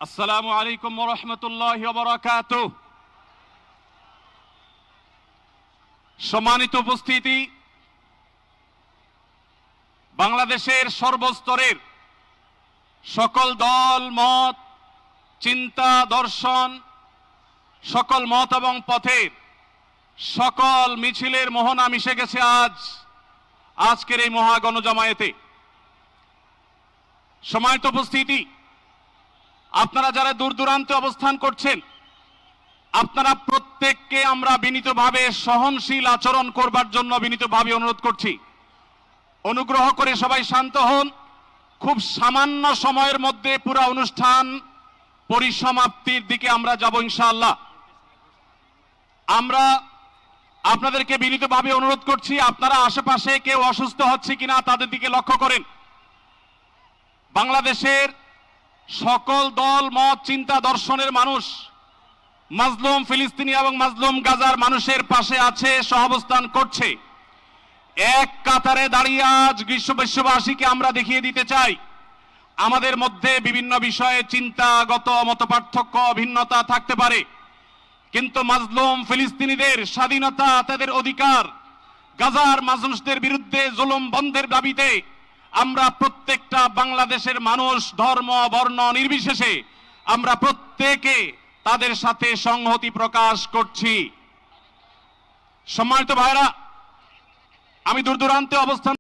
আসসালামু আলাইকুম ওয়া রাহমাতুল্লাহি ওয়া বারাকাতুহু। সম্মানিত উপস্থিতি, বাংলাদেশের সর্বস্তরের সকল দল মত, চিন্তা দর্শন, সকল মত এবং পথের সকল মিছিলের মোহনা মিশে গেছে আজকের এই মহা গণজামায়াতে। সম্মানিত উপস্থিতি, আপনারা যারা দূর দূরান্তে অবস্থান করছেন, আপনারা প্রত্যেককে আমরা বিনীতভাবে সহনশীল আচরণ করবার জন্য বিনীতভাবে অনুরোধ করছি। অনুগ্রহ করে সবাই শান্ত হন। খুব সামান্য সময়ের মধ্যে পুরো অনুষ্ঠান পরিসমাপ্তির দিকে আমরা যাব ইনশাআল্লাহ। আমরা আপনাদেরকে বিনীতভাবে অনুরোধ করছি, আপনারা আশেপাশে কেউ অসুস্থ হচ্ছে কিনা তাদের দিকে লক্ষ্য করেন। বাংলাদেশের সকল দল মত চিন্তা দর্শনের মানুষ মাজলুম ফিলিস্তিনি এবং মাজলুম গাজার মানুষের পাশে আছে, সহাবস্থান করছে। এক কাতারে দাঁড়িয়ে আজ বিশ্ববাসীকে আমরা দেখিয়ে দিতে চাই, আমাদের মধ্যে বিভিন্ন বিষয়ে চিন্তাগত মতপার্থক্য ভিন্নতা থাকতে পারে, কিন্তু মাজলুম ফিলিস্তিনিদের স্বাধীনতা, তাদের অধিকার, গাজার মানুষদের বিরুদ্ধে জুলুম বন্ধের দাবিতে আমরা প্রত্যেকটা বাংলাদেশের মানুষ ধর্ম বর্ণ নির্বিশেষে আমরা প্রত্যেকে তাদের সাথে সংহতি প্রকাশ করছি। সম্মানিত ভাইরা, আমি দূর দূরান্তে অবস্থান